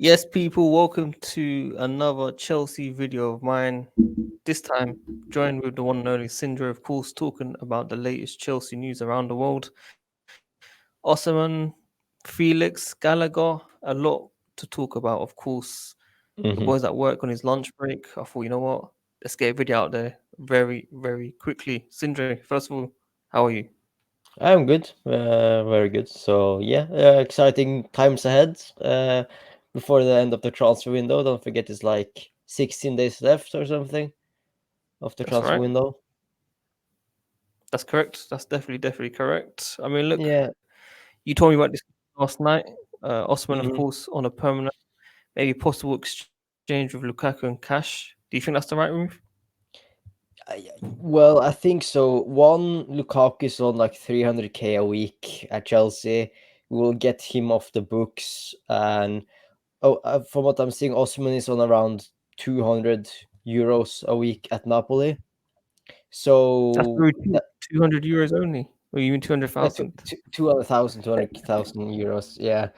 Yes, people, welcome to another Chelsea video of mine. This time, joined with the one and only Sindra, of course, talking about the latest Chelsea news around the world. Osimhen, Felix, Gallagher, a lot to talk about, of course. The hmm boys at work on his lunch break. I thought, you know what? Let's get a video out there very, very quickly. Sindra, first of all, how are you? I'm good, very good. So yeah, exciting times ahead. Before the end of the transfer window, don't forget it's like 16 days left or something of the That's transfer right. window. That's correct. That's definitely correct. I mean, look, Yeah. you told me about this last night. Osman, of hmm course, on a permanent, maybe possible exchange with Lukaku and cash. Do you think that's the right move? Well, I think so. One, Lukaku is on like 300k a week at Chelsea. We'll get him off the books, and from what I'm seeing, Osimhen is on around 200 euros a week at Napoli. That's So very cheap. 200 euros only. Or you mean Yeah, 200,000? 200,000, 200,000 euros. Yeah,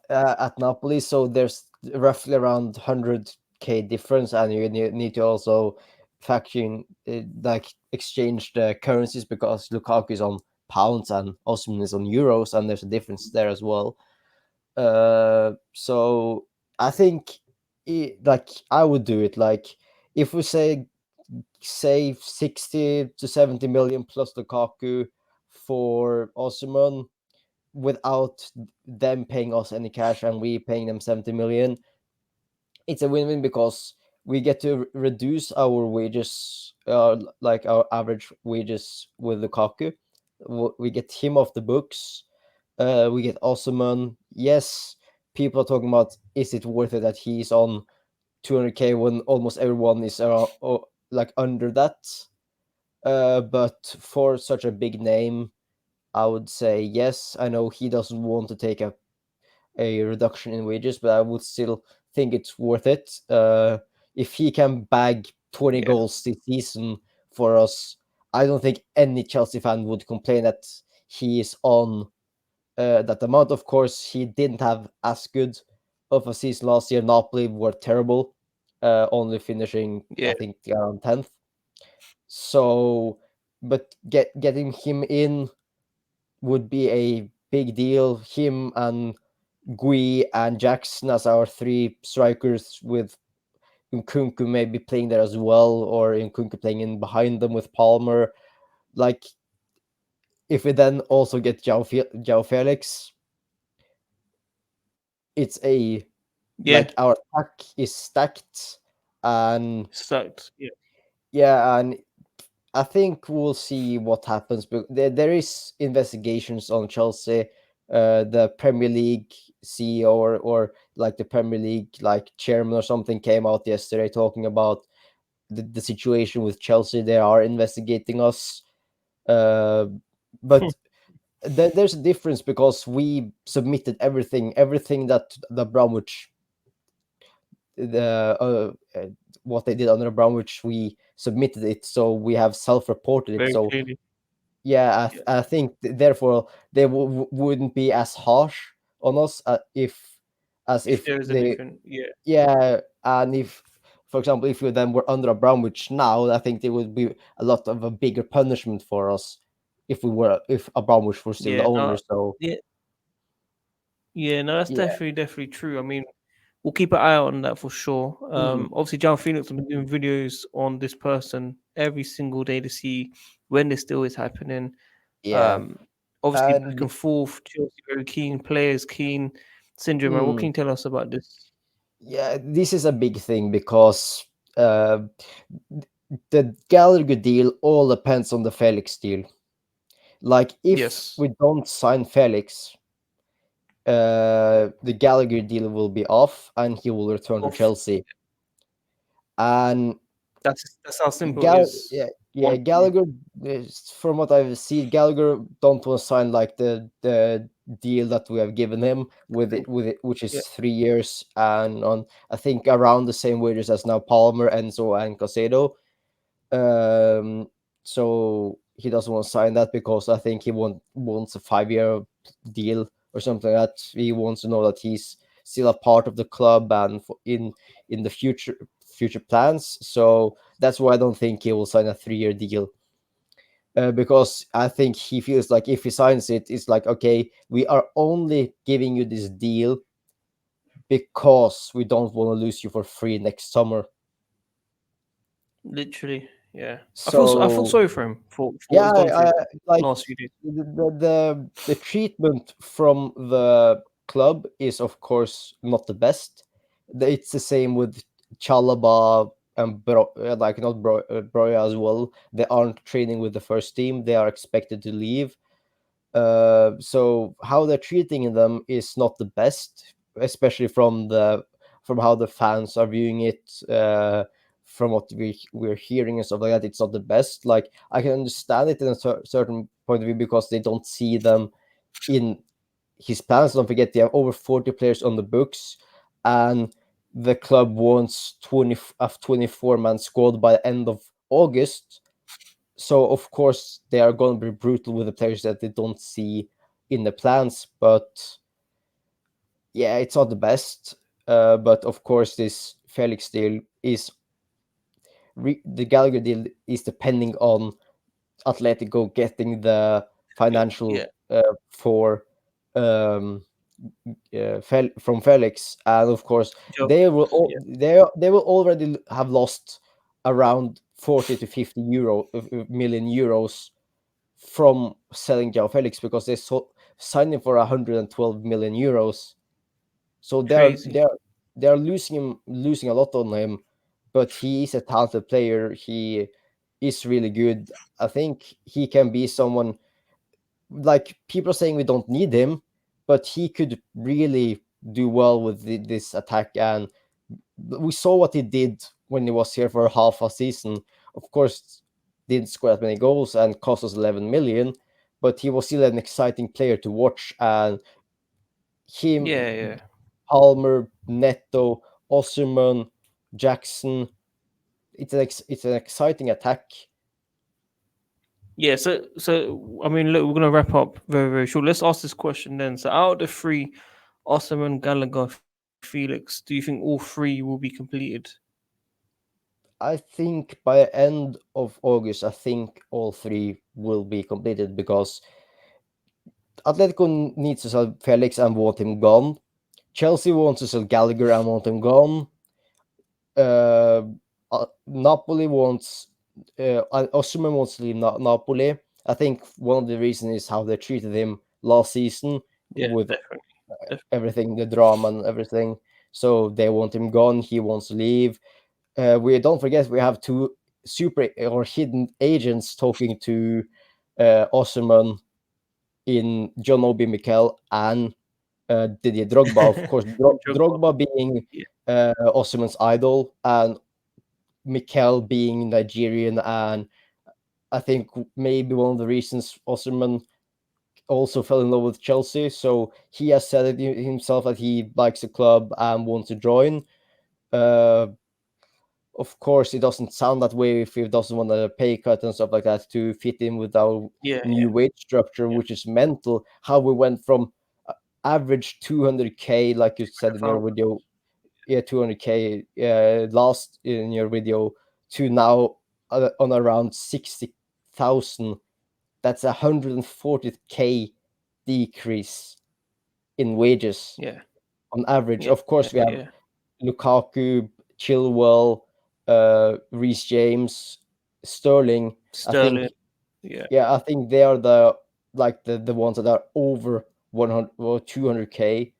at Napoli. So there's roughly around 100k difference, and you need to also factor in like exchange the currencies because Lukaku is on pounds and Osimhen is on euros, and there's a difference there as well. So I think like I would do it like if we say save 60 to 70 million plus Lukaku for Osimhen without them paying us any cash and we paying them 70 million. It's a win-win because we get to reduce our wages, like our average wages with Lukaku. We get him off the books. We get Osimhen. Yes, people are talking about is it worth it that he's on 200k when almost everyone is around, like under that. But for such a big name, I would say yes. I know he doesn't want to take a reduction in wages, but I would still think it's worth it. If he can bag 20 Yeah. goals this season for us, I don't think any Chelsea fan would complain that he is on that amount. Of course, he didn't have as good of a season last year. Napoli were terrible, only finishing, Yeah. I think, around 10th. So, but getting him in would be a big deal. Him and Gui and Jackson as our three strikers, with Nkunku maybe playing there as well, or Nkunku playing in behind them with Palmer. Like, if we then also get Joao Felix, it's a Yeah. like our attack is stacked, and Sucked. Yeah. yeah, and I think we'll see what happens. But there is investigations on Chelsea. The Premier League CEO or like the Premier League like chairman or something came out yesterday talking about the situation with Chelsea. They are investigating us. Uh, but there's a difference because we submitted everything that the Bromwich the what they did under Bromwich, we submitted it, so we have self-reported it. Very So clearly. yeah, Yeah. I think therefore they wouldn't be as harsh on us if as If if there is they anything. Yeah. yeah, and if for example if we then were under a Bromwich now, I think there would be a lot of a bigger punishment for us if Abramovich were still the Yeah. owner. No. So Yeah. Yeah. No, that's yeah, definitely true. I mean, we'll keep an eye out on that for sure. mm, Obviously, Joao Felix has been doing videos on this person every single day to see when this deal is happening. yeah, Um, Obviously, back and and forth. Chelsea very keen, players keen. Syndrome, man, what can mm, you tell us about this? yeah, this is a big thing because uh, the Gallagher deal all depends on the Felix deal. Like if Yes, we don't sign Felix, the Gallagher deal will be off and he will return to off. Chelsea. And That's how simple it is. Yeah, One move. Gallagher. From what I've seen, Gallagher don't want to sign like the deal that we have given him with it, which is Yeah, 3 years and on I think around the same wages as now Palmer, Enzo, and Casado. Um, so he doesn't want to sign that because I think he wants a 5-year deal or something like that. He wants to know that he's still a part of the club and in the future plans. So that's why I don't think he will sign a 3-year deal. Because I think he feels like if he signs it, it's like, okay, we are only giving you this deal because we don't want to lose you for free next summer. Literally, yeah. I feel So sorry for him for what yeah, he's gone through like last few days. the treatment from the club is of course not the best. It's the same with Chalaba and like not Broya as well. They aren't training with the first team. They are expected to leave. So how they're treating them is not the best, especially from how the fans are viewing it. From what we're hearing and stuff like that, it's not the best. Like I can understand it in a certain point of view because they don't see them in his plans. Don't forget they have over 40 players on the books, and the club wants 24-man squad by the end of August. So of course they are going to be brutal with the players that they don't see in the plans. But yeah, it's not the best. But of course, this Felix deal is the Gallagher deal is depending on Atletico getting the Yeah, financial for um, from Felix, and of course Joe Felix, yeah, they will already have lost around 40 to 50 million euros from selling Joao Felix because they signed him for 112 million euros. So crazy. they are losing a lot on him, but he is a talented player. He is really good. I think he can be someone like people are saying we don't need him, but he could really do well with this attack. And we saw what he did when he was here for half a season. Of course, didn't score that many goals and cost us 11 million, but he was still an exciting player to watch. And him, Yeah, yeah, Palmer, Neto, Osimhen, Jackson, it's an exciting attack. yeah. So I mean, look, we're gonna wrap up very very short. Let's ask this question then. So out of the three, Osimhen, Gallagher, Felix, do you think all three will be completed? I think by the end of August, I think all three will be completed because Atletico needs to sell Felix and want him gone. Chelsea wants to sell Gallagher and want him gone. Uh, Napoli wants Osimhen wants to leave Napoli. I think one of the reasons is how they treated him last season Yeah, with definitely. everything, the drama and everything. So they want him gone. He wants to leave. We don't forget we have two super or hidden agents talking to Osimhen in John Obi Mikel and Didier Drogba. Of course, Drogba. Drogba being Yeah, Osimhen's idol and Mikel being Nigerian, and I think maybe one of the reasons Osimhen also fell in love with Chelsea. So he has said it himself that he likes the club and wants to join. Uh, of course, it doesn't sound that way if he doesn't want a pay cut and stuff like that to fit in with our yeah, new wage structure, yeah. which is mental. How we went from average 200k, like you said in your 100,000. video, yeah, 200k last in your video, to now on around 60,000. That's 140k decrease in wages Yeah, on average. yeah, Of course, we have yeah. Lukaku, Chilwell, Reece James, Sterling. I Sterling. think, Yeah, yeah, I think they are the ones that are over 100 or 200k,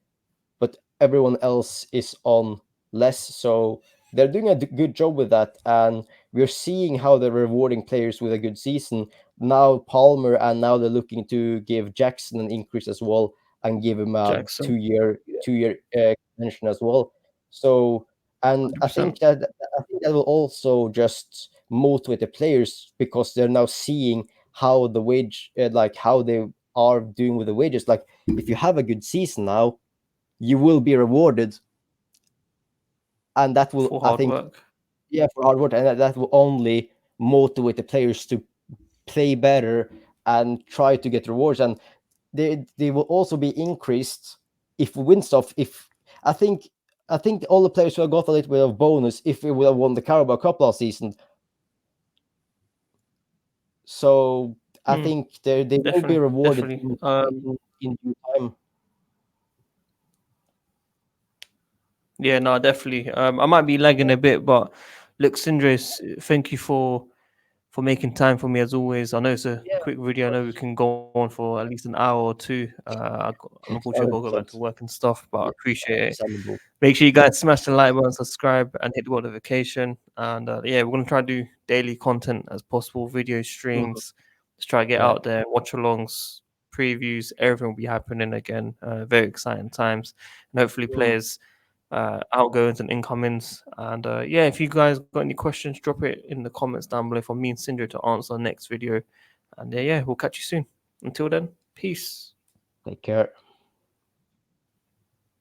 but everyone else is on less. So they're doing a good job with that, and we're seeing how they're rewarding players with a good season. Now Palmer, and now they're looking to give Jackson an increase as well, and give him a Jackson. two-year Yeah, 2-year extension as well. So, and 100%. I think that will also just motivate the players because they're now seeing how the wage, like how they are doing with the wages. Like if you have a good season now, you will be rewarded, and that will, For I hard think, work. yeah, for hard work, and that will only motivate the players to play better and try to get rewards. And they will also be increased if we win stuff. If I think I think all the players who have got a little bit of bonus if we would have won the Carabao Cup last season. So I Mm, think they will be definitely, rewarded definitely. in due time. Yeah, no, definitely. I might be lagging a bit, but look, Sindres, thank you for making time for me as always. I know it's a Yeah, quick of video. I know we course. can go on for at least an hour or two. Unfortunately, I've got to go back to 100%. work and stuff, but I Yeah, appreciate it. understandable. Make sure you guys smash the like button, subscribe, and hit the notification. And yeah, we're gonna try to do daily content as possible, video Mhm. streams. Let's try to get Yeah. out there, watch alongs, previews. Everything will be happening again. Very exciting times, and hopefully Mhm. players outgoings and incomings. And yeah, if you guys got any questions, drop it in the comments down below for me and Cinder to answer next video. And yeah, we'll catch you soon. Until then, peace. Take care.